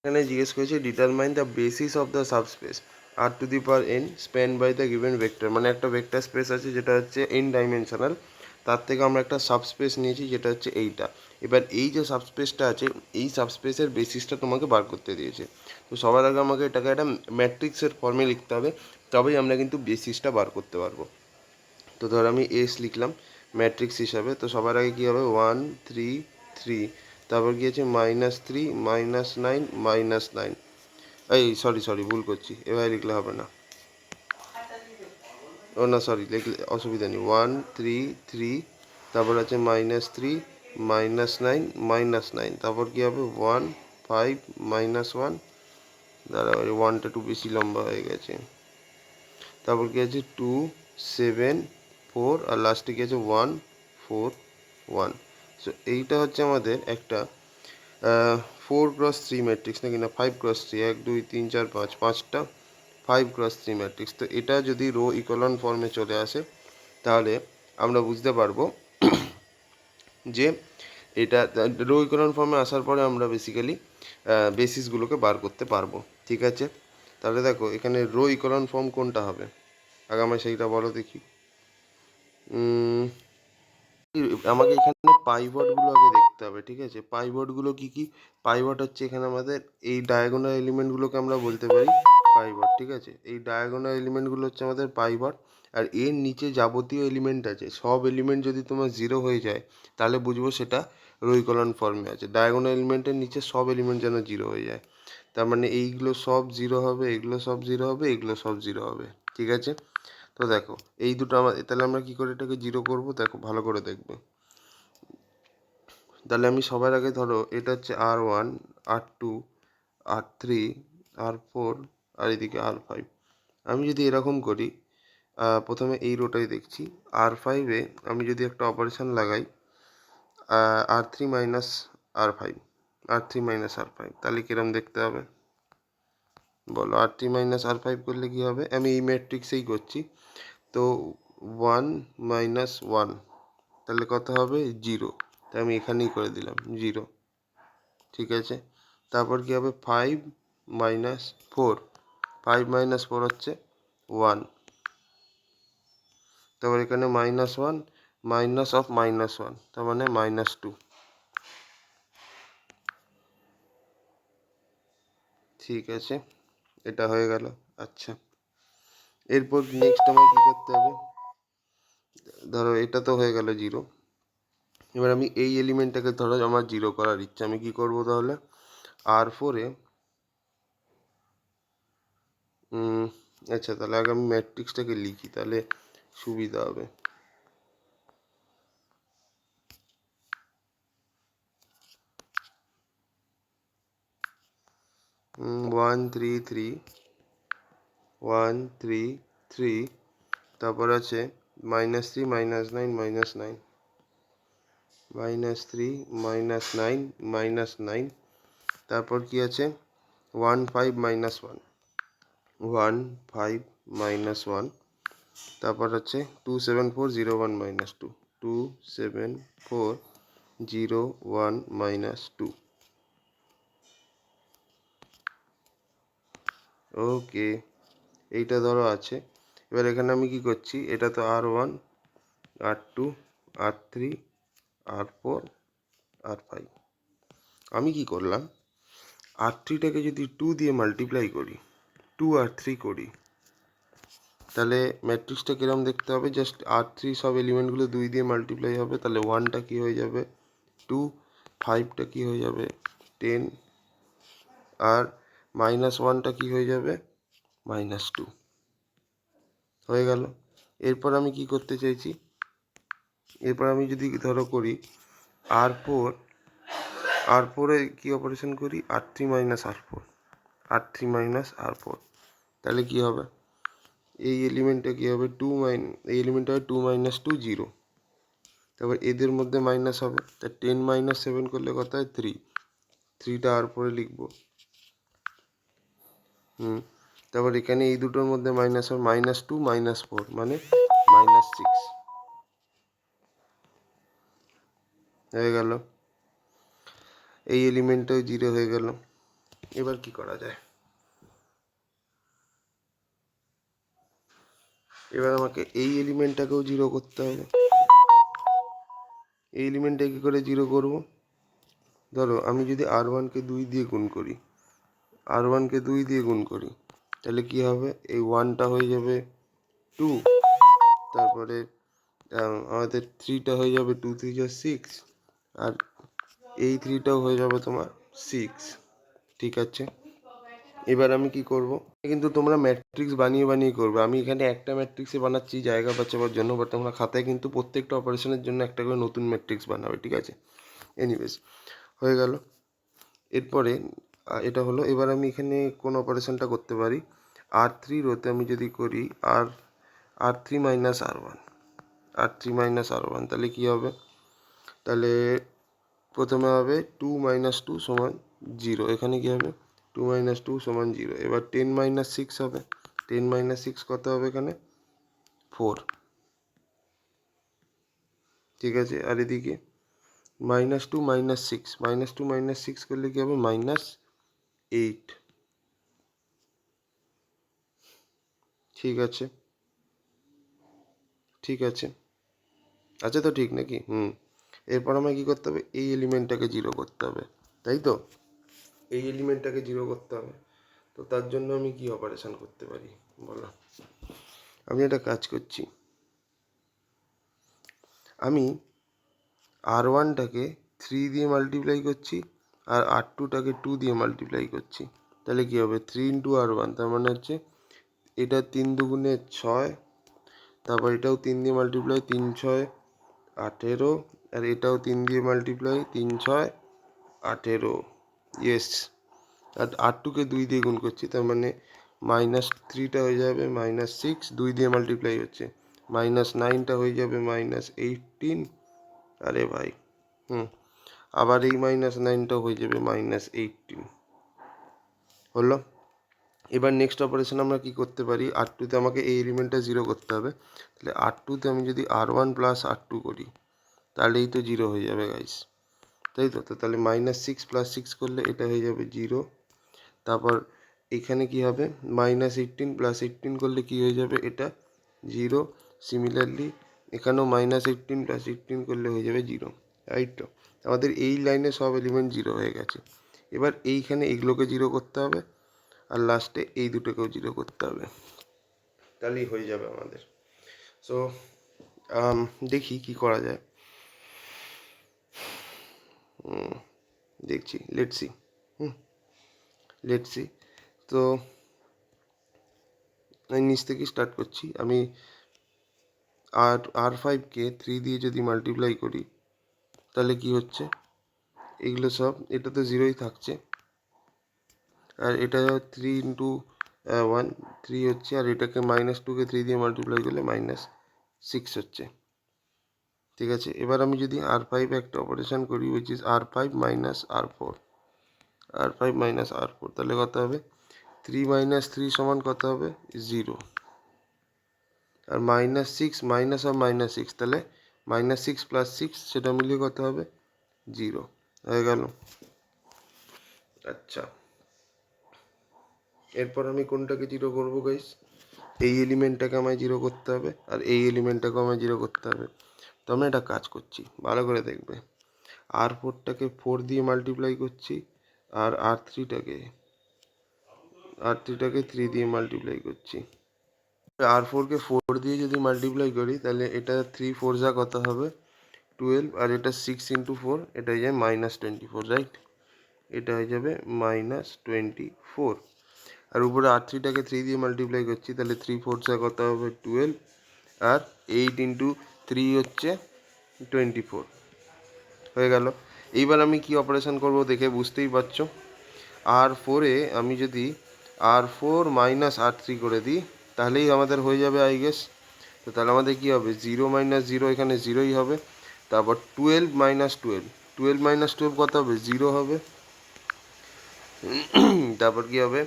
এখানে জিজ্ঞেস করেছে determine the basis of the subspace R to the power n span by the given vector, মানে একটা vector space আছে যেটা হচ্ছে এন ডাইমেনশনাল, তার থেকে আমরা একটা সাবস্পেস নিয়েছি যেটা হচ্ছে এইটা। এবার এই যে সাবস্পেসটা আছে এই সাবস্পেসের বেসিসটা তোমাকে বার করতে দিয়েছে। তো সবার আগে আমাকে এটাকে একটা ম্যাট্রিক্সের ফর্মে লিখতে হবে, তবেই আমরা কিন্তু বেসিসটা বার করতে পারবো। তো ধর আমি এস লিখলাম ম্যাট্রিক্স হিসাবে। তো সবার আগে কী হবে 1 3 3, তারপর কি আছে -3 -9 -9। এই সরি ভুল করছি, এভাবে লিখলে হবে না। ও না সরি, লিখলে অসুবিধা নেই। 1 3 3, তারপর আছে -3 -9 -9, তারপর কি হবে 1 5 -1। দাঁড়া, ওই ওয়ানটা একটু বেশি লম্বা হয়ে গেছে। তারপর কি আছে 2 7 4, আর লাস্টে কি আছে 1 4 1। সো এইটা হচ্ছে আমাদের একটা 4x3 ম্যাট্রিক্স, নাকি না 5x3, 1 2 3 4 5, পাঁচটা 5x3 ম্যাট্রিক্স। তো এটা যদি রো ইকোলন ফর্মে চলে আসে তাহলে আমরা বুঝতে পারবো যে এটা রো ইকোলন ফর্মে আসার পরে আমরা বেসিক্যালি বেসিসগুলোকে বার করতে পারবো। ঠিক আছে, তাহলে দেখো এখানে রো ইকোলন ফর্ম কোনটা হবে, আগে আমায় সেইটা বলো দেখি। আমাকে এখানে পাইভটগুলো আগে দেখতে হবে। ঠিক আছে, পাইভটগুলো কি কি? পাইভট হচ্ছে এখানে আমাদের এই ডায়াগোনাল এলিমেন্টগুলোকে আমরা বলতে পারি পাইভট। ঠিক আছে, এই ডায়াগোনাল এলিমেন্টগুলো হচ্ছে আমাদের পাইভট। আর এর নিচে যাবতীয় এলিমেন্ট আছে, সব এলিমেন্ট যদি তোমার 0 হয়ে যায় তাহলে বুঝবো সেটা রো ইকোলন ফর্মে আছে। ডায়াগোনাল এলিমেন্টের নিচে সব এলিমেন্ট যেন 0 হয়ে যায়, তার মানে এইগুলো সব 0 হবে, এগুলো সব 0 হবে, এগুলো সব 0 হবে। ঠিক আছে, তো দেখো এই দুটো আমার, তাহলে আমরা কি করে এটাকে 0 করবো দেখো ভালো করে দেখবে। তাহলে আমি সবার আগে ধরো এটা হচ্ছে R1 R2 R3 R4 আর এদিকে R5। আমি যদি এরকম করি, প্রথমে এই রোটাই দেখছি। R5-এ আমি যদি একটা অপারেশন লাগাই R3 minus R5, R3 minus R5, তাহলে কিরম দেখতে হবে বলো? R3 মাইনাস R5 করলে কি হবে? আমি এই ম্যাট্রিক্সেই করছি। তো 1 - 1, তাহলে কত হবে 0। তাই আমি এখানেই করে দিলাম 0। ঠিক আছে, তারপর কি হবে 5 - 4, 5 - 4 হচ্ছে 1। তারপর এখানে -1 মাইনাস অফ -1, তার মানে -2। ঠিক আছে, এটা হয়ে গেল। আচ্ছা, এরপর নেক্সট আমায় কী করতে হবে? ধরো এটা তো হয়ে গেল 0। এবার আমি এই এলিমেন্টটাকে ধরো আমার 0 করার ইচ্ছা, আমি কি করব তাহলে? R4-এ আচ্ছা, তাহলে আগে আমি ম্যাট্রিক্সটাকে লিখি, তাহলে সুবিধা হবে। 1 3 3 1 3 3, তারপর আছে -3 -9 -9, -3 -9 -9, তারপর কি আছে 1 5 -1, 1 5 -1, তারপর হচ্ছে 2 7 4 0 1 -2, 2 7 4 0 1 -2। ওকে, এইটা ধরো আছে। এবার এখানে আমি কি করছি, এটা তো R1 R2 R3 R4 R5। আমি কি করলাম, R3টাকে যদি 2 দিয়ে মাল্টিপ্লাই করি, 2 R3 করি, তাহলে ম্যাট্রিক্সটা কিরম দেখতে হবে? জাস্ট R3 সব এলিমেন্টগুলো 2 দিয়ে মাল্টিপ্লাই হবে, তাহলে 1টা কী হয়ে যাবে 2, 5টা কী হয়ে যাবে 10, আর -1টা কী হয়ে যাবে -2 হয়ে গেল। এরপর আমি কি করতে চাইছি, এরপর আমি যদি ধরো করি R4-এ কী অপারেশন করি, R3 minus R4, R3 minus R4, তাহলে কী হবে? এই এলিমেন্টটা কী হবে এই এলিমেন্টটা হবে 2 - 2 0, তারপর এদের মধ্যে মাইনাস হবে, তা 10 - 7 করলে কত হয় 3, 3টা R4-এ লিখবো। তারপর এখানে এই দুটোর মধ্যে মাইনাস হবে, -2 -4 মানে -6 হয়ে গেল। এই এলিমেন্টটাও 0 হয়ে গেল। এবার কি করা যায়, এবার আমাকে এই এলিমেন্টটাকেও জিরো করতে হবে। এই এলিমেন্টটা কী করে জিরো করব, ধরো আমি যদি R1কে 2 দিয়ে গুণ করি, R1কে 2 দিয়ে গুণ করি, তাহলে কি হবে, এই 1টা হয়ে যাবে 2, তারপরে আমাদের 3টা হয়ে যাবে 2 3 যা 6, আর এই 3টাও হয়ে যাবে তোমার 6। ঠিক আছে, এবার আমি কি করব, কিন্তু তোমরা ম্যাট্রিক্স বানিয়ে বানিয়ে করবে, আমি এখানে একটা ম্যাট্রিক্সে বানাচ্ছি জায়গা বাঁচাবার জন্য, বাট তোমরা খাতায় কিন্তু প্রত্যেকটা অপারেশনের জন্য একটা করে নতুন ম্যাট্রিক্স বানাবে। ঠিক আছে, এনিওয়েজ হয়ে গেল। এরপরে এটা হলো, এবার আমি এখানে কোন অপারেশনটা করতে পারি, R3 রোতে আমি যদি করি R3 minus R1, R3 minus R1, তাহলে কি হবে, তাহলে প্রথমে হবে 2 মাইনাস 2 সমান 0, এখানে কি হবে 2 মাইনাস 2 সমান 0। এবার 10 মাইনাস 6 হবে, 10 মাইনাস 6 কত হবে এখানে 4। ঠিক আছে, আর এদিকে মাইনাস 2 মাইনাস 6, মাইনাস 2 মাইনাস 6 করলে কি হবে মাইনাস 8। ঠিক আছে, ঠিক আছে, আচ্ছা তো ঠিক নাকি? এরপর আমায় কী করতে হবে, এই এলিমেন্টটাকে জিরো করতে হবে, তাই তো, এই এলিমেন্টটাকে জিরো করতে হবে। তো তার জন্য আমি কি অপারেশন করতে পারি বলো, আমি একটা কাজ করছি, আমি R1টাকে 3 দিয়ে মাল্টিপ্লাই করছি, আর R2টাকে 2 দিয়ে মাল্টিপ্লাই করছি, তাহলে কি হবে 3 ইন্টু R1, তার মানে হচ্ছে এটা 3 দুগুণে 6, তারপর এটাও 3 দিয়ে মাল্টিপ্লাই, 3 6 18, আর এটাও 3 দিয়ে মাল্টিপ্লাই, 3 6 18, ইয়েস। আর R2কে 2 দিয়ে গুণ করছি, তার মানে মাইনাস 3টা হয়ে যাবে মাইনাস 6, 2 দিয়ে মাল্টিপ্লাই হচ্ছে, মাইনাস 9টা হয়ে যাবে মাইনাস 18, আরে ভাই আবার এই মাইনাস 9টা হয়ে যাবে মাইনাস 18, হলো। এবার নেক্সট অপারেশন আমরা কি করতে পারি, R2তে আমাকে এই এলিমেন্টটা জিরো করতে হবে, তাহলে R2তে আমি যদি R1 প্লাস R2 করি, তাহলেই তো জিরো হয়ে যাবে গাইস, তাই তো, তাহলে মাইনাস 6 প্লাস 6 করলে এটা হয়ে যাবে 0, তারপর এখানে কি হবে মাইনাস 18 প্লাস 18 করলে কি হয়ে যাবে এটা 0, সিমিলারলি এখানেও মাইনাস 18 প্লাস 18 করলে হয়ে যাবে 0, রাইট তো। আমাদের এই লাইনে সব এলিমেন্ট 0 হয়ে গেছে, এবার এইখানে এগুলোকে 0 করতে হবে, আর লাস্টে এই দুটোকেও 0 করতে হবে, তাহলেই হয়ে যাবে আমাদের। সো দেখি কি করা যায়, দেখছি, লেটস সি, লেটস সি। তো আমি নিচ থেকে স্টার্ট করছি, আমি R5কে 3 দিয়ে যদি মাল্টিপ্লাই করি, তাহলে কি হচ্ছে, এগুলো সব, এটা তো 0ই থাকছে, আর এটা 3 ইন্টু 1 3 হচ্ছে, আর এটাকে মাইনাস 2কে 3 দিয়ে মাল্টিপ্লাই করলে মাইনাস 6 হচ্ছে। ঠিক আছে, এবার আমি যদি R5 একটা অপারেশন করি, which is R5 minus R4, R5 minus R4, তাহলে কত হবে 3 মাইনাস 3 সমান কত হবে 0, আর মাইনাস 6 মাইনাস আর মাইনাস 6, তাহলে মাইনাস 6 প্লাস 6 সেটা মিলিয়ে কত হবে 0, হয়ে গেল। আচ্ছা, এরপর আমি কোনটাকে 0 করবো গাইস, এই এলিমেন্টটাকে আমায় 0 করতে হবে, আর এই এলিমেন্টটাকে আমায় 0 করতে হবে। তো আমরা একটা কাজ করছি, ভালো করে দেখবে, R4টাকে 4 দিয়ে মাল্টিপ্লাই করছি, আর R3টাকে 3 দিয়ে মাল্টিপ্লাই করছি। R4কে 4 দিয়ে যদি মাল্টিপ্লাই করি, তাহলে এটা 3 4 যা কত হবে 12, আর এটা 6 ইন্টু 4, এটা হয়ে যাবে মাইনাস 24, রাইট, এটা হয়ে যাবে মাইনাস 24, আর উপরে R3টাকে 3 দিয়ে মাল্টিপ্লাই করছি, তাহলে 3 4 যা কত হবে 12, আর 8 ইন্টু 3 হচ্ছে 24, হয়ে গেল। এইবার আমি কি অপারেশন করব দেখে বুঝতেই পারছো, R4-এ আমি যদি R4 মাইনাস R3 করে দিই, তাহলেই আমাদের হয়ে যাবে আই গেস। তো তাহলে আমাদের কী হবে 0 মাইনাস 0, এখানে 0ই হবে, তারপর 12 মাইনাস 12, 12 মাইনাস 12 কত হবে 0 হবে, তারপর কী হবে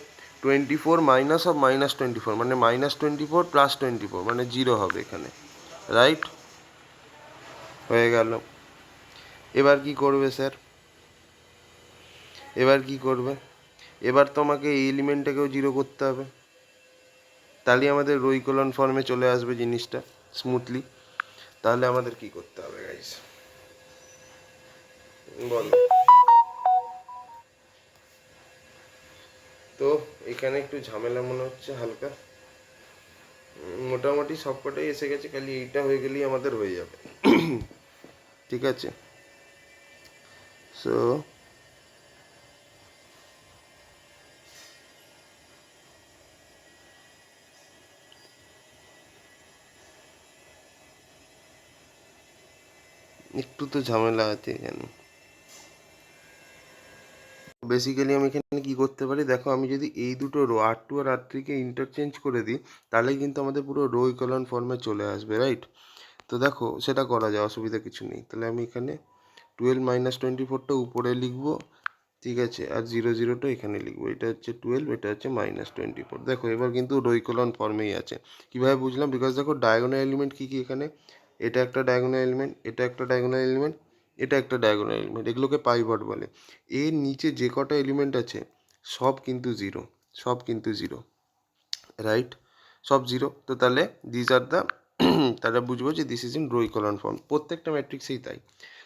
24 মাইনাস অফ মাইনাস 24, মানে মাইনাস 24 প্লাস 24, মানে 0 হবে এখানে, রাইট, হয়ে গেল। এবার কি করবে স্যার, এবার কি করবে, এবার তোমাকে এই এলিমেন্টটাকেও জিরো করতে হবে, তাহলে আমাদের রো ইকুয়াল ফর্মে চলে আসবে জিনিসটা স্মুথলি। তাহলে আমাদের কি করতে হবে গাইস বলো? তো এখানে একটু ঝামেলা মনে হচ্ছে হালকা, মোটামুটি সবকটাই এসে গেছে, খালি এইটা হয়ে গেলেই আমাদের হয়ে যাবে। ঠিক আছে, সো একটু তো ঝামেলা আছে এখানে। বেসিক্যালি আমি এখানে কি করতে পারি দেখো, আমি যদি এই দুটো রো R2 আর R3কে ইন্টারচেঞ্জ করে দিই, তাহলেই কিন্তু আমাদের পুরো রো ইকুয়াল ফর্মে চলে আসবে, রাইট? তো দেখো সেটা করা যায়, অসুবিধা কিছু নেই। তাহলে আমি এখানে 12 - 24টা উপরে লিখবো, ঠিক আছে, আর 0 0টা এখানে লিখবো। এটা হচ্ছে 12, এটা হচ্ছে -24। দেখো এবার কিন্তু রো ইকুয়াল ফর্মেই আছে। কীভাবে বুঝলাম? বিকজ দেখো ডায়াগোনাল এলিমেন্ট কী কী এখানে, এটা একটা ডায়াগোনাল এলিমেন্ট, এটা একটা ডায়াগোনাল এলিমেন্ট, এটা একটা ডায়াগোনাল এলিমেন্ট, এগুলোকে পাইভট বলে। এর নিচে যে কটা এলিমেন্ট আছে সব কিন্তু জিরো, সব কিন্তু জিরো, রাইট? সব জিরো। তো তাহলে দিস আর দ্য তাহলে বুঝবো যে this is in row equal form, প্রত্যেকটা ম্যাট্রিক্সেই তাই।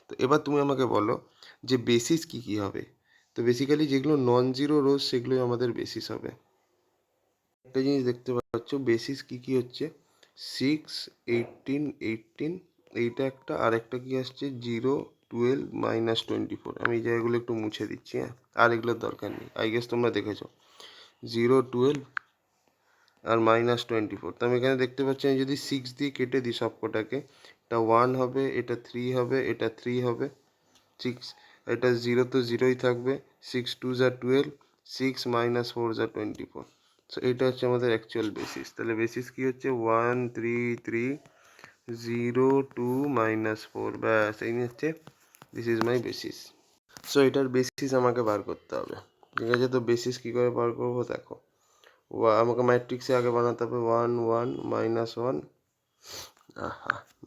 তো এবার তুমি আমাকে বলো যে বেসিস কী কী হবে। তো বেসিক্যালি যেগুলো নন জিরো রোজ সেগুলোই আমাদের বেসিস হবে। একটা জিনিস দেখতে পাচ্ছ বেসিস কী কী হচ্ছে, 6, 18, 18, এইটা একটা, আর একটা কি আসছে 0, 12, -24। আমি এই জায়গাগুলো একটু মুছে দিচ্ছি, হ্যাঁ, আর এগুলোর দরকার নেই, আই গেস তোমরা দেখেছো 0, 12 আর -24। তো আমি এখানে দেখতে পাচ্ছি, আমি যদি 6 দিয়ে কেটে দিই সব কটাকে, এটা 1 হবে, এটা 3 হবে, এটা 3 হবে, 6, এটা 0 তো 0ই থাকবে, 6 2 যা 12, 6 -4 যা 24। সো এটা হচ্ছে আমাদের অ্যাকচুয়াল বেসিস। তাহলে বেসিস কি হচ্ছে 1 3 3 0 2 -4, ব্যাস এই হচ্ছে this is my basis. So এটার বেসিস আমাকে বার করতে হবে, ঠিক আছে? তো বেসিস কী করে বার করবো দেখো, আমাকে ম্যাট্রিক্সে আগে বানাতে হবে 1 1 -1,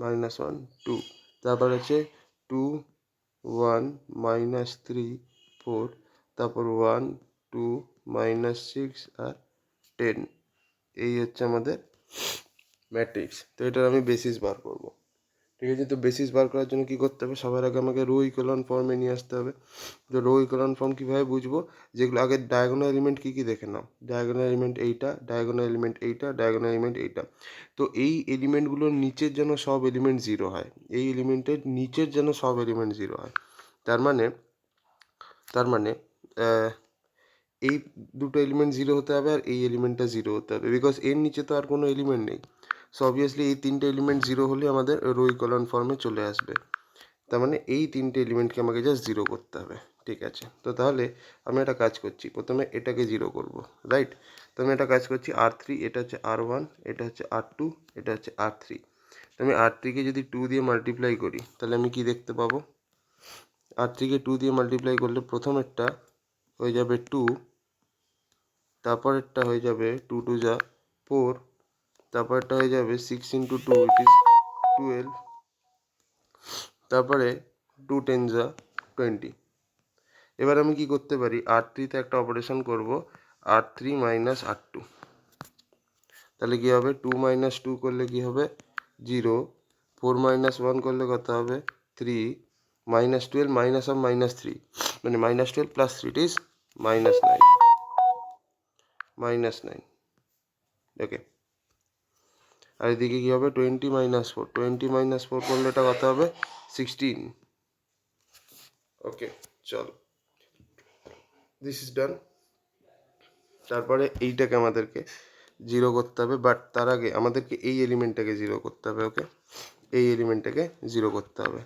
-1 2, তারপর হচ্ছে 2 1 -3 4, তারপর 1 2 -6 আর 10। এই হচ্ছে আমাদের ম্যাট্রিক্স। তো এটার আমি বেসিস বার করব, ঠিক আছে? তো বেসিস বার করার জন্য কী করতে হবে, সবার আগে আমাকে রো ইকুয়াল ফর্মে নিয়ে আসতে হবে। তো রো ইকুয়াল ফর্ম কীভাবে বুঝবো, যেগুলো আগে ডায়াগোনাল এলিমেন্ট কী কী দেখে নাও, ডায়াগোনাল এলিমেন্ট এইটা, ডায়াগোনাল এলিমেন্ট এইটা, ডায়াগোনাল এলিমেন্ট এইটা। তো এই এলিমেন্টগুলোর নিচের যেন সব এলিমেন্ট জিরো হয়, এই এলিমেন্টের নিচের যেন সব এলিমেন্ট জিরো হয়। তার মানে এই দুটো এলিমেন্ট জিরো হতে হবে আর এই এলিমেন্টটা জিরো হতে হবে, বিকজ এর নিচে তো আর কোনো এলিমেন্ট নেই। সো অবভিয়াসলি এই তিনটে এলিমেন্ট জিরো হলে আমাদের রো ইকুয়াল ফর্মে চলে আসবে। তার মানে এই তিনটে এলিমেন্টকে আমাকে জাস্ট জিরো করতে হবে, ঠিক আছে? তো তাহলে আমি একটা কাজ করছি, প্রথমে এটাকে জিরো করব, রাইট? তো আমি একটা কাজ করছি R3, এটা হচ্ছে R1, এটা হচ্ছে R2, এটা হচ্ছে R3। তো আমি R3কে যদি 2 দিয়ে মাল্টিপ্লাই করি, তাহলে আমি কি দেখতে পাবো, R3কে 2 দিয়ে মাল্টিপ্লাই করলে প্রথমেরটা হয়ে যাবে 2, তারপরেরটা হয়ে যাবে 2 2 যা 4, তারপরেরটা হয়ে যাবে 6 × 2 ইট ইজ 12, তারপরে 2 10 যা 20। এবার আমি কি করতে পারি, R3তে একটা অপারেশন করব, R3 - R2। তাহলে কি হবে, 2 - 2 করলে কি হবে 0, 4 - 1 করলে কত হবে 3, -12 -3, মানে -12 + 3 ইট ইজ -9, -9, ওকে। আর এদিকে কী হবে 20 - 4, 20 - 4 করলে এটা কত হবে 16, ওকে। চলো, দিস ইজ ডান। তারপরে এইটাকে আমাদেরকে জিরো করতে হবে, বাট তার আগে আমাদেরকে এই এলিমেন্টটাকে জিরো করতে হবে, ওকে? এই এলিমেন্টটাকে জিরো করতে হবে।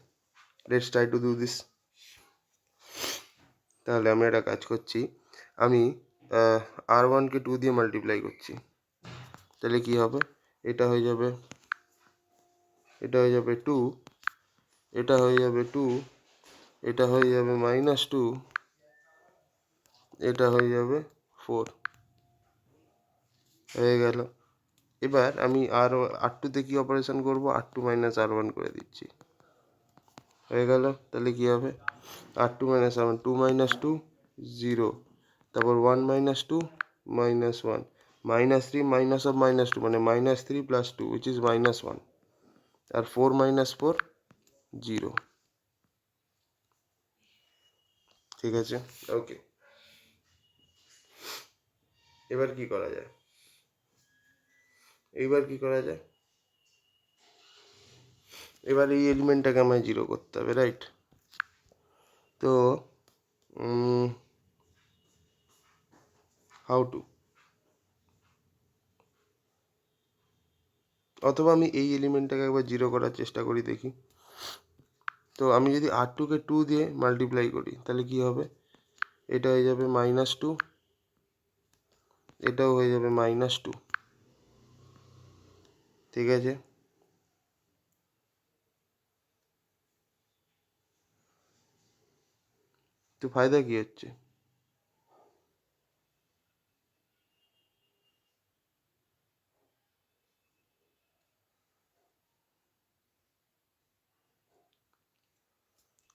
Let's try to do this. তাহলে আমি একটা কাজ করছি, আমি R1কে 2 দিয়ে মাল্টিপ্লাই করছি, তাহলে কি হবে, এটা হয়ে যাবে 2, এটা হয়ে যাবে 2, এটা হয়ে যাবে -2, এটা হয়ে যাবে 4, হয়ে গেল। এবার আমি R2তে কি অপারেশন করব, R2 - R1 করে দিচ্ছি, হয়ে গেল। তাহলে কি হবে R2 - R1, 2 - 2 0, তারপর 1 minus 2 minus 1 minus 3 minus of minus 2 মানে minus 3 plus 2 which is minus 1 আর 4 মাইনাস 4 0। ঠিক আছে, ওকে। এবার কি করা যায়? এবার এই এলিমেন্টটাকে আমায় জিরো করতে হবে, রাইট? তো হাউ টু? অথবা আমি এই এলিমেন্টটাকে একবার জিরো করার চেষ্টা করি, দেখি। তো আমি যদি R2 কে 2 দিয়ে মাল্টিপ্লাই করি তাহলে কি হবে? এটা হয়ে যাবে -2, এটাও হয়ে যাবে -2। ঠিক আছে, তো ফায়দা কি হচ্ছে?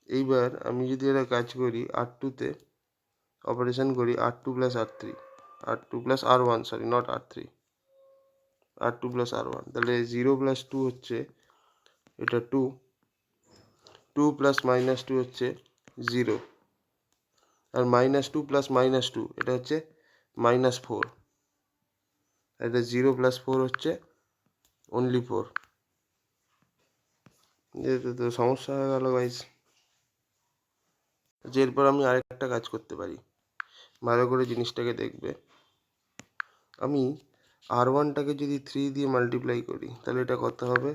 এইবার আমি যদি এটা কাজ করি R2-তে অপারেশন করি, R2 plus R3, R2 plus R1, sorry not R3, R2 plus R1, তাহলে 0 প্লাস 2 হচ্ছে এটা 2, 2 প্লাস মাইনাস 2 হচ্ছে 0, আর -2 প্লাস -2 এটা হচ্ছে -4, এটা 0 প্লাস 4 হচ্ছে অনলি 4। এতে তো সমস্যা হয়ে গেল গাইস। এরপর আমি আরেকটা কাজ করতে পারি, ভালো করে জিনিসটাকে দেখবে। আমি R1টাকে যদি 3 দিয়ে মাল্টিপ্লাই করি তাহলে এটা কত হবে?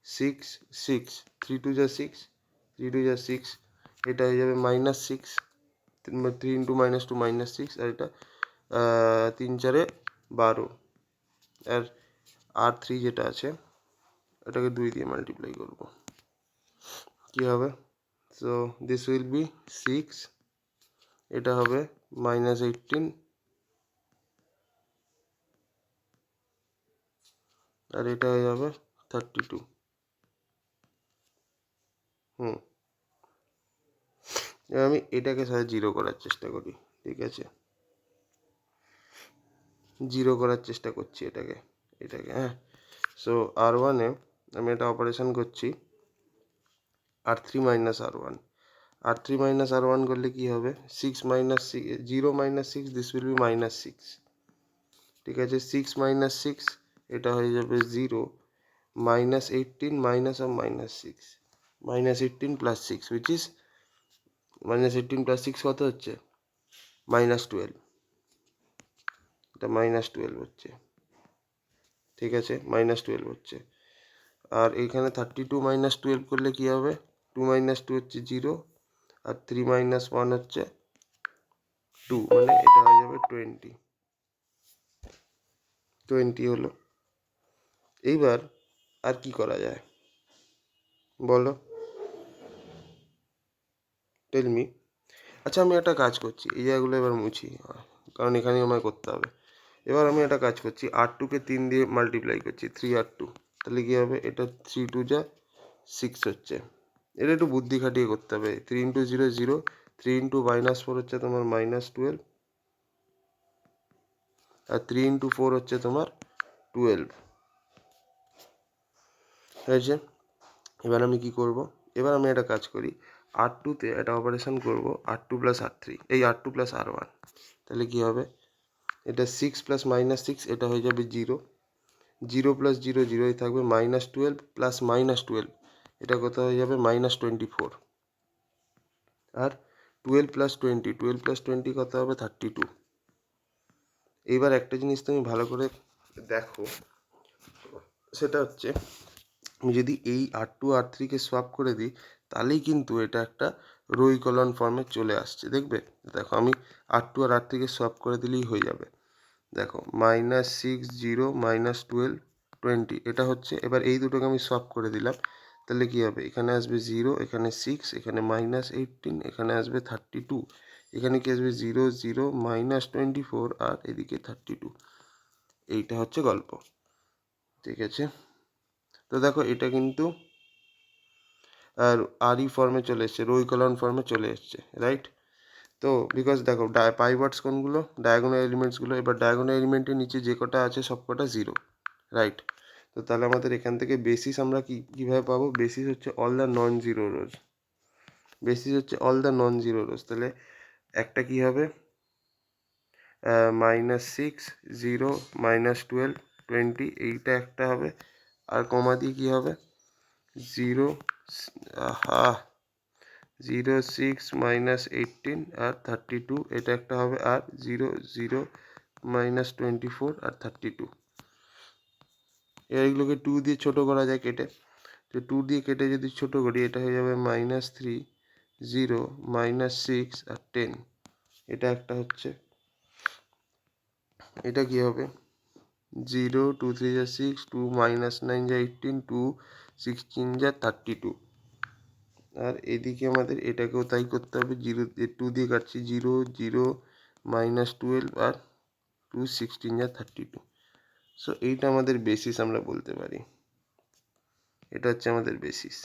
6, 6, 3 2 যা 6, 3 2 যা 6, এটা হয়ে যাবে -6, 3 ইন্টু -2 -6, আর এটা 3 4 12, আর R3 যেটা আছে এটাকে 2 দিয়ে মাল্টিপ্লাই করব, কি হবে? সো দিস উইল বি 6, এটা হবে -18, আর এটা হয়ে যাবে 32। এবার আমি এটাকে সাথে জিরো করার চেষ্টা করি, ঠিক আছে? জিরো করার চেষ্টা করছি এটাকে, হ্যাঁ। সো R1-এ আমি এটা অপারেশন করছি R3 minus R1, R3 minus R1 করলে কি হবে? 6 minus 0 minus 6, this will be -6, ঠিক আছে? 6 মাইনাস 6 এটা হয়ে যাবে 0, -18 minus of -6, -18 plus 6 which is -18 plus 6 কত হচ্ছে? -12, এটা -12 হচ্ছে, ঠিক আছে? -12 হচ্ছে। আর এখানে 32 মাইনাস 12 করলে কি হবে? 2 মাইনাস 2 হচ্ছে 0, আর 3 মাইনাস 1 হচ্ছে 2, মানে এটা হয়ে যাবে 20 হলো। এইবার আর কি করা যায় বলো, টেল মি। আচ্ছা, আমি একটা কাজ করছি, এই জায়গাগুলো এবার মুছি, কারণ এখানেই আমায় করতে হবে। এবার আমি একটা কাজ করছি, R2-কে 3 দিয়ে মাল্টিপ্লাই করছি, 3R2, তাহলে কি হবে? এটা 3 2 যা 6 হচ্ছে। এটা একটু বুদ্ধি খাটিয়ে করতে হবে। 3 ইন্টু 0 0, 3 ইন্টু -4 হচ্ছে তোমার -12, আর 3 ইন্টু 4 হচ্ছে তোমার 12, হয়েছে? এবার আমি কি করব? এবার আমি একটা কাজ করি, R2-তে একটা অপারেশন করব, R2 প্লাস R3, এই R2 প্লাস R1, তাহলে কি হবে? এটা 6 প্লাস -6, এটা হয়ে যাবে 0, 0 প্লাস 0 0ই থাকবে, -12 প্লাস -12, এটা কত হয়ে যাবে? -24, আর 12 প্লাস 20, 12 প্লাস 20 কত হবে? 32। এইবার একটা জিনিস তুমি ভালো করে দেখো, সেটা হচ্ছে আমি যদি এই R2 R3-কে সোয়াপ করে দিই তাহলেই কিন্তু এটা একটা রো ইকলন ফর্মে চলে আসছে, দেখবে? দেখো, আমি R2 আর R3-কে সোয়াপ করে দিলেই হয়ে যাবে। দেখো, -6 0 -12 20, এটা হচ্ছে। এবার এই দুটোকে আমি সোয়াপ করে দিলাম, তাহলে কি হবে? এখানে আসবে 0, এখানে 6, এখানে -18, এখানে আসবে 32, এখানে কি আসবে? 0 0 -24, আর এদিকে 32। এইটা হচ্ছে গল্প, ঠিক আছে? তো দেখো, এটা কিন্তু আর আরই ফর্মে চলে এসছে, রো ইকলন ফর্মে চলে এসছে, রাইট? তো বিকজ দেখো পাইভটস কোনগুলো, ডায়াগোনাল এলিমেন্টসগুলো। এবার ডায়াগোনাল এলিমেন্টের নিচে যে কটা আছে সব কটা জিরো, রাইট? তো তাহলে আমাদের এখান থেকে বেসিস আমরা কীভাবে পাবো? বেসিস হচ্ছে all the non zero rose. Basis হচ্ছে অল দ্য নন জিরো রোজ। তাহলে একটা কি হবে, -6, 0, -12, 20, এইটা একটা হবে। আর কমা দিয়ে কী হবে, 0, 6, -18 আর 32, এটা একটা হবে। আর 0, 0, -24 আর 32। এইগুলোকে 2 দিয়ে ছোটো করা যায় কেটে। তো 2 দিয়ে কেটে যদি ছোটো করি, এটা হয়ে যাবে -3, 0, -6 আর 10। এটা একটা হচ্ছে। এটা কি হবে, 0, 2 3 যা 6, 2 -9 যা 18, 2 16 যা 32। আর এদিকে আমাদের এটাকেও তাই করতে হবে, 0 2 দিয়ে কাটছি, 0, 0, -12 আর 2 16 যা 32। সো এইটা আমাদের বেসিস আমরা বলতে পারি, এটা হচ্ছে আমাদের বেসিস।